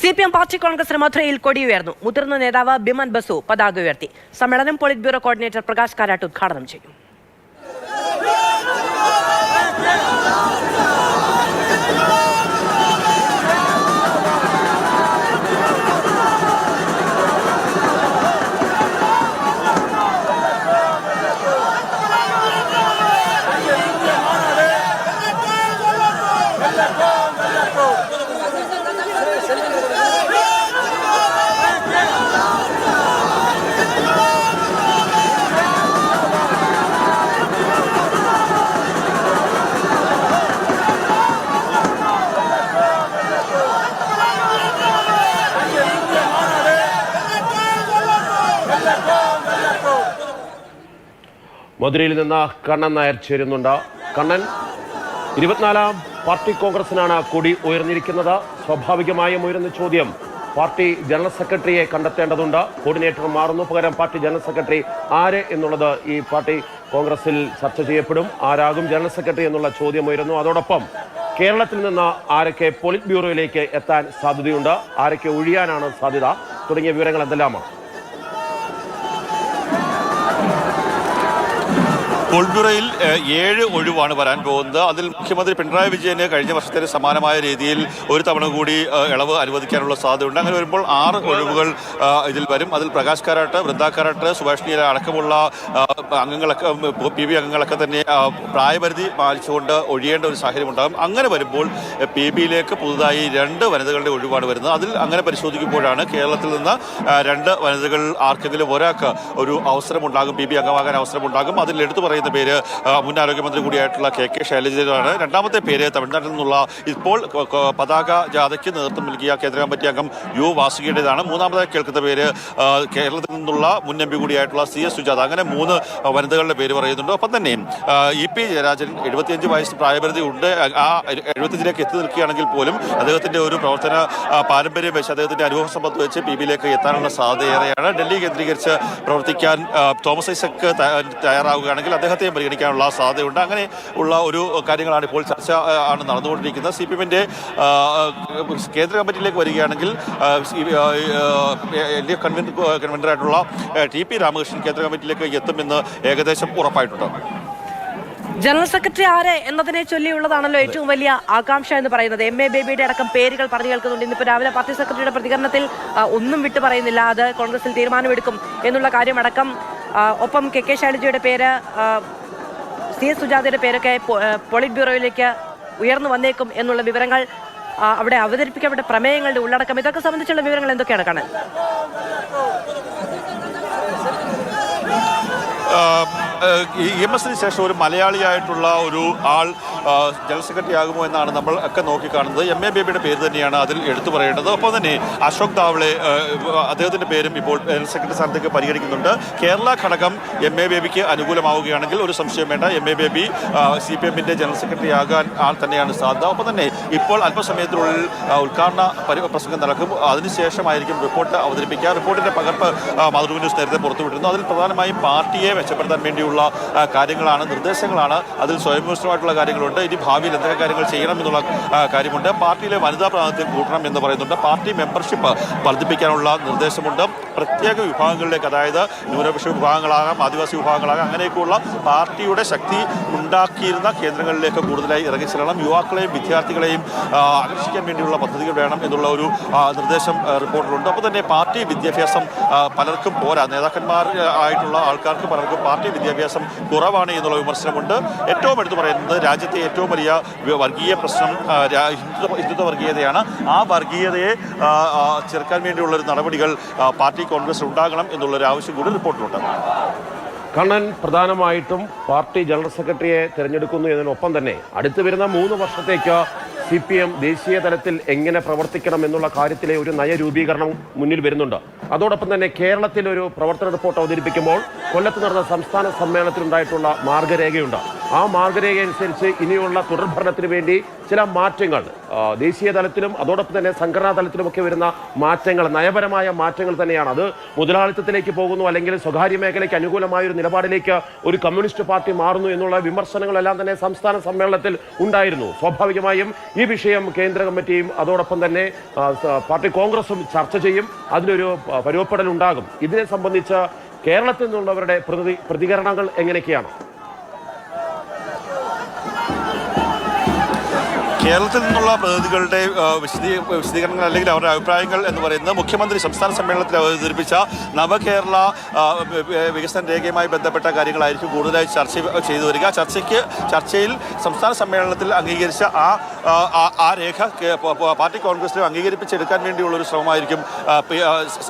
CPM party കോൺഗ്രസിന് മധുരയിൽ കൊടിയുയർന്നു. മുതിർന്ന നേതാവ് ബിമൻ ബസു പതാക ഉയർത്തി. സമ്മേളനം polit bureau coordinator Prakash Karat ഉദ്ഘാടനം ചെയ്യും. മധുരയിൽ നിന്ന് കണ്ണൻ നായർ ചേരുന്നുണ്ട്. കണ്ണൻ, 24ാം പാർട്ടി കോൺഗ്രസിനാണ് കൊടി ഉയർന്നിരിക്കുന്നത്. സ്വാഭാവികമായും ഉയർന്ന ചോദ്യം, പാർട്ടി ജനറൽ സെക്രട്ടറിയെ കണ്ടെത്തേണ്ടതുണ്ട്. കോർഡിനേറ്റർ മാറുന്നു, പകരം പാർട്ടി ജനറൽ സെക്രട്ടറി ആര് എന്നുള്ളത് ഈ പാർട്ടി കോൺഗ്രസിൽ ചർച്ച ചെയ്യപ്പെടും. ആരാകും ജനറൽ സെക്രട്ടറി എന്നുള്ള ചോദ്യം ഉയരുന്നു. അതോടൊപ്പം കേരളത്തിൽ നിന്ന് ആരൊക്കെ പോളിറ്റ് ബ്യൂറോയിലേക്ക് എത്താൻ സാധ്യതയുണ്ട്, ആരൊക്കെ ഒഴിയാനാണ് സാധ്യത തുടങ്ങിയ വിവരങ്ങൾ എന്തെല്ലാമാണ്? പോളിറ്റ് ബ്യൂറോയിൽ 7 ഒഴിവാണ് വരാൻ പോകുന്നത്. അതിൽ മുഖ്യമന്ത്രി പിണറായി വിജയന് കഴിഞ്ഞ വർഷത്തെ സമാനമായ രീതിയിൽ ഒരു തവണ കൂടി ഇളവ് അനുവദിക്കാനുള്ള സാധ്യതയുണ്ട്. അങ്ങനെ വരുമ്പോൾ 6 ഒഴിവുകൾ ഇതിൽ വരും. അതിൽ പ്രകാശ് കാരാട്ട്, വൃന്ദ കാരാട്ട്, സുഭാഷ് നീല അടക്കമുള്ള അംഗങ്ങളൊക്കെ, PB അംഗങ്ങളൊക്കെ തന്നെ പ്രായപരിധി പാലിച്ചുകൊണ്ട് ഒഴിയേണ്ട ഒരു സാഹചര്യം ഉണ്ടാകും. അങ്ങനെ വരുമ്പോൾ PBയിലേക്ക് പുതുതായി 2 വനിതകളുടെ ഒഴിവാണ് വരുന്നത്. അതിൽ അങ്ങനെ പരിശോധിക്കുമ്പോഴാണ് കേരളത്തിൽ നിന്ന് 2 വനിതകൾ ആർക്കെങ്കിലും ഒരാൾക്ക് ഒരു അവസരമുണ്ടാകും, PB അംഗമാകാൻ അവസരമുണ്ടാകും. അതിൽ എടുത്തു പറയുന്ന പേര് മുൻ ആരോഗ്യമന്ത്രി കൂടിയായിട്ടുള്ള KK ശൈലജയാണ്. രണ്ടാമത്തെ പേര് തമിഴ്നാട്ടിൽ നിന്നുള്ള ഇപ്പോൾ പതാക ജാഥയ്ക്ക് നേതൃത്വം നൽകിയ കേന്ദ്ര കമ്മിറ്റി അംഗം U വാസുകിയുടേതാണ്. മൂന്നാമതായി കേൾക്കുന്ന പേര് കേരളത്തിൽ നിന്നുള്ള മുൻ MP കൂടിയായിട്ടുള്ള CS സുജാത. അങ്ങനെ 3 വനിതകളുടെ പേര് പറയുന്നുണ്ട്. ഒപ്പം തന്നെ EP ജയരാജൻ 75 വയസ്സ് പ്രായപരിധി ഉണ്ട്. ആ 75ലേക്ക് എത്തി നിൽക്കുകയാണെങ്കിൽ പോലും അദ്ദേഹത്തിന്റെ ഒരു പ്രവർത്തന പാരമ്പര്യം വെച്ച്, അദ്ദേഹത്തിന്റെ അനുഭവ സമ്പത്ത് വെച്ച് PBയിലേക്ക് എത്താനുള്ള സാധ്യത ഏറെയാണ്. ഡൽഹി കേന്ദ്രീകരിച്ച് പ്രവർത്തിക്കാൻ തോമസ് ഐസക് തയ്യാറാവുകയാണെങ്കിൽ അദ്ദേഹത്തെയും പരിഗണിക്കാനുള്ള സാധ്യതയുണ്ട്. അങ്ങനെ ഉള്ള ഒരു കാര്യങ്ങളാണ് ഇപ്പോൾ ചർച്ച ആണ് നടന്നുകൊണ്ടിരിക്കുന്നത്. CPMന്റെ കേന്ദ്ര കമ്മിറ്റിയിലേക്ക് വരികയാണെങ്കിൽ LDF കൺവീനറായിട്ടുള്ള TP രാമകൃഷ്ണൻ കേന്ദ്ര കമ്മിറ്റിയിലേക്ക് എത്തുമെന്ന് ഏകദേശം ഉറപ്പായിട്ടുണ്ട്. ജനറൽ സെക്രട്ടറി ആര് എന്നതിനെ ചൊല്ലിയുള്ളതാണല്ലോ ഏറ്റവും വലിയ ആകാംക്ഷ എന്ന് പറയുന്നത്. MA ബേബിയുടെ അടക്കം പേരുകൾ പറഞ്ഞു കേൾക്കുന്നുണ്ട്. ഇന്നിപ്പോൾ രാവിലെ പാർട്ടി സെക്രട്ടറിയുടെ പ്രതികരണത്തിൽ ഒന്നും വിട്ടു പറയുന്നില്ല, അത് കോൺഗ്രസിൽ തീരുമാനമെടുക്കും എന്നുള്ള കാര്യമടക്കം. ഒപ്പം KK ശൈലജയുടെ പേര്, CS സുജാതയുടെ പേരൊക്കെ പോളിറ്റ് ബ്യൂറോയിലേക്ക് ഉയർന്നു വന്നേക്കും എന്നുള്ള വിവരങ്ങൾ, അവിടെ അവതരിപ്പിക്കപ്പെട്ട പ്രമേയങ്ങളുടെ ഉള്ളടക്കം, ഇതൊക്കെ സംബന്ധിച്ചുള്ള വിവരങ്ങൾ എന്തൊക്കെയാണ് കാണാൻ? EMSന് ശേഷം ഒരു മലയാളിയായിട്ടുള്ള ഒരു ആൾ ജനറൽ സെക്രട്ടറി ആകുമോ എന്നാണ് നമ്മൾ ഒക്കെ നോക്കിക്കാണുന്നത്. MA ബേബിയുടെ പേര് തന്നെയാണ് അതിൽ എടുത്തു പറയേണ്ടത്. ഒപ്പം തന്നെ അശോക് താവളെ, അദ്ദേഹത്തിൻ്റെ പേരും ഇപ്പോൾ ജനറൽ സെക്രട്ടറി സ്ഥാനത്തേക്ക് പരിഗണിക്കുന്നുണ്ട്. കേരള ഘടകം MA ബേബിക്ക് അനുകൂലമാവുകയാണെങ്കിൽ ഒരു സംശയം വേണ്ട, MA ബേബി CPMന്റെ ജനറൽ സെക്രട്ടറി ആകാൻ ആൾ തന്നെയാണ് സാധ്യത. ഒപ്പം തന്നെ ഇപ്പോൾ അല്പസമയത്തിനുള്ളിൽ ഉദ്ഘാടന പ്രസംഗം നടക്കും. അതിനുശേഷമായിരിക്കും റിപ്പോർട്ട് അവതരിപ്പിക്കുക. റിപ്പോർട്ടിൻ്റെ പകർപ്പ് മാതൃഭൂമി ന്യൂസ് നേരത്തെ പുറത്തുവിട്ടിരുന്നു. അതിൽ പ്രധാനമായും പാർട്ടിയെ മെച്ചപ്പെടുത്താൻ വേണ്ടിയുള്ള കാര്യങ്ങളാണ്, നിർദ്ദേശങ്ങളാണ്. അതിൽ സ്വയംവിമർശനമായിട്ടുള്ള കാര്യങ്ങളുണ്ട്. ഇനി ഭാവിയിൽ എന്തൊക്കെ കാര്യങ്ങൾ ചെയ്യണം എന്നുള്ള കാര്യമുണ്ട്. പാർട്ടിയിലെ വനിതാ പ്രാതിനിധ്യം കൂട്ടണം എന്ന് പറയുന്നുണ്ട്. പാർട്ടി മെമ്പർഷിപ്പ് വർദ്ധിപ്പിക്കാനുള്ള നിർദ്ദേശമുണ്ട്. പ്രത്യേക വിഭാഗങ്ങളിലേക്ക്, അതായത് ന്യൂനപക്ഷ വിഭാഗങ്ങളാകാം, ആദിവാസി വിഭാഗങ്ങളാകാം, അങ്ങനെയൊക്കെയുള്ള പാർട്ടിയുടെ ശക്തി ഉണ്ടാക്കിയിരുന്ന കേന്ദ്രങ്ങളിലേക്ക് കൂടുതലായി ഇറങ്ങിച്ചെല്ലണം. യുവാക്കളെയും വിദ്യാർത്ഥികളെയും ആകർഷിക്കാൻ വേണ്ടിയുള്ള പദ്ധതികൾ വേണം എന്നുള്ള ഒരു നിർദ്ദേശം റിപ്പോർട്ടിലുണ്ട്. അപ്പോൾ തന്നെ പാർട്ടി വിദ്യാഭ്യാസം പലർക്കും പോരാ, നേതാക്കന്മാർ ആയിട്ടുള്ള ആൾക്കാർക്ക് പലർക്കും പാർട്ടി വിദ്യാഭ്യാസം കുറവാണ് എന്നുള്ള വിമർശനമുണ്ട്. ഏറ്റവും എടുത്തു പറയുന്നത് രാജ്യത്തെ ഏറ്റവും വലിയ വർഗീയ പ്രശ്നം ഹിന്ദുത്വ വർഗീയതയാണ്. ആ വർഗീയതയെ ചെറുക്കാൻ വേണ്ടിയുള്ളൊരു നടപടികൾ പാർട്ടി കോൺഗ്രസ് ഉണ്ടാകണം എന്നുള്ളൊരു ആവശ്യം കൂടി റിപ്പോർട്ടിലുണ്ട്. കണ്ണൻ, പ്രധാനമായിട്ടും പാർട്ടി ജനറൽ സെക്രട്ടറിയെ തിരഞ്ഞെടുക്കുന്നു എന്നതിനൊപ്പം തന്നെ അടുത്തു വരുന്ന 3 വർഷത്തേക്ക് CPM ദേശീയ തലത്തിൽ എങ്ങനെ പ്രവർത്തിക്കണം എന്നുള്ള കാര്യത്തിലെ ഒരു നയരൂപീകരണം മുന്നിൽ വരുന്നുണ്ട്. അതോടൊപ്പം തന്നെ കേരളത്തിൽ ഒരു പ്രവർത്തന റിപ്പോർട്ട് അവതരിപ്പിക്കുമ്പോൾ കൊല്ലത്ത് നടന്ന സംസ്ഥാന സമ്മേളനത്തിലുണ്ടായിട്ടുള്ള മാർഗരേഖയുണ്ട്. ആ മാർഗരേഖ അനുസരിച്ച് ഇനിയുള്ള തുടർഭരണത്തിന് വേണ്ടി ചില മാറ്റങ്ങൾ ദേശീയ തലത്തിലും അതോടൊപ്പം തന്നെ സംഘടനാ തലത്തിലുമൊക്കെ വരുന്ന മാറ്റങ്ങൾ, നയപരമായ മാറ്റങ്ങൾ തന്നെയാണ്. അത് മുതലാളിത്തത്തിലേക്ക് പോകുന്നു, അല്ലെങ്കിൽ സ്വകാര്യ മേഖലയ്ക്ക് അനുകൂലമായ ഒരു നിലപാടിലേക്ക് ഒരു കമ്മ്യൂണിസ്റ്റ് പാർട്ടി മാറുന്നു എന്നുള്ള വിമർശനങ്ങളെല്ലാം തന്നെ സംസ്ഥാന സമ്മേളനത്തിൽ ഉണ്ടായിരുന്നു. സ്വാഭാവികമായും ഈ വിഷയം കേന്ദ്ര കമ്മിറ്റിയും അതോടൊപ്പം തന്നെ പാർട്ടി കോൺഗ്രസും ചർച്ച ചെയ്യും. അതിലൊരു പരുവപ്പെടൽ ഉണ്ടാകും. ഇതിനെ സംബന്ധിച്ച് കേരളത്തിൽ നിന്നുള്ളവരുടെ പ്രതികരണങ്ങൾ എങ്ങനെയൊക്കെയാണ്? കേരളത്തിൽ നിന്നുള്ള പ്രതിനിധികളുടെ വിശദീകരണങ്ങൾ അല്ലെങ്കിൽ അവരുടെ അഭിപ്രായങ്ങൾ എന്ന് പറയുന്നത് മുഖ്യമന്ത്രി സംസ്ഥാന സമ്മേളനത്തിൽ അവതരിപ്പിച്ച നവകേരള വികസന രേഖയുമായി ബന്ധപ്പെട്ട കാര്യങ്ങളായിരിക്കും കൂടുതലായി ചർച്ച ചെയ്തു വരിക. ചർച്ചയിൽ സംസ്ഥാന സമ്മേളനത്തിൽ അംഗീകരിച്ച ആ രേഖ പാർട്ടി കോൺഗ്രസിലും അംഗീകരിപ്പിച്ചെടുക്കാൻ വേണ്ടിയുള്ളൊരു ശ്രമമായിരിക്കും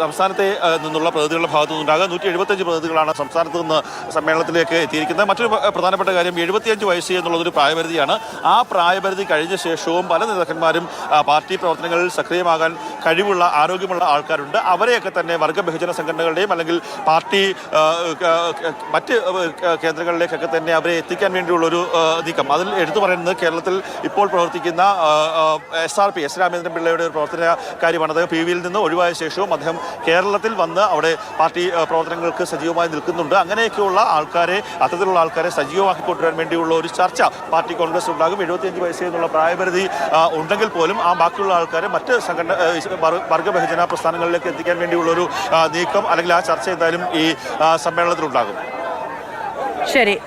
സംസ്ഥാനത്തെ നിന്നുള്ള പ്രതിനിധികളുടെ ഭാഗത്തു നിന്നുണ്ടാകുക. 175 പ്രതിനിധികളാണ് സംസ്ഥാനത്ത് നിന്ന് സമ്മേളനത്തിലേക്ക് എത്തിയിരിക്കുന്നത്. മറ്റൊരു പ്രധാനപ്പെട്ട കാര്യം 75 വയസ്സ് എന്നുള്ളതൊരു പ്രായപരിധിയാണ്. ആ പ്രായപരിധി കഴിഞ്ഞ ശേഷവും പല നേതാക്കന്മാരും പാർട്ടി പ്രവർത്തനങ്ങളിൽ സക്രിയമാകാൻ കഴിവുള്ള ആരോഗ്യമുള്ള ആൾക്കാരുണ്ട്. അവരെയൊക്കെ തന്നെ വർഗ ബഹുജന സംഘടനകളുടെയും അല്ലെങ്കിൽ പാർട്ടി മറ്റ് കേന്ദ്രങ്ങളിലേക്കൊക്കെ തന്നെ അവരെ എത്തിക്കാൻ വേണ്ടിയുള്ളൊരു നീക്കം. അതിൽ എടുത്തു പറയുന്നത് കേരളത്തിൽ ഇപ്പോൾ പ്രവർത്തിക്കുന്ന SRP എസ് രാമചന്ദ്രൻ പിള്ളയുടെ ഒരു പ്രവർത്തന കാര്യമാണ്. അദ്ദേഹം PV യിൽ നിന്ന് ഒഴിവായ ശേഷവും അദ്ദേഹം കേരളത്തിൽ വന്ന് അവിടെ പാർട്ടി പ്രവർത്തനങ്ങൾക്ക് സജീവമായി നിൽക്കുന്നുണ്ട്. അങ്ങനെയൊക്കെയുള്ള ആൾക്കാരെ, അത്തരത്തിലുള്ള ആൾക്കാരെ സജീവമാക്കി കൊണ്ടുവരാൻ വേണ്ടിയുള്ള ഒരു ചർച്ച പാർട്ടി കോൺഗ്രസ് ഉണ്ടാകും. 75 വയസ്സ് എന്നുള്ള പ്രായപരിധി ഉണ്ടെങ്കിൽ പോലും ആ ബാക്കിയുള്ള ആൾക്കാരെ മറ്റ് സംഘടന വർഗ ബഹുജന പ്രസ്ഥാനങ്ങളിലേക്ക് എത്തിക്കാൻ വേണ്ടിയുള്ളൊരു നീക്കം അല്ലെങ്കിൽ ആ ചർച്ച എന്തായാലും ഈ സമ്മേളനത്തിലുണ്ടാകും. ശരി.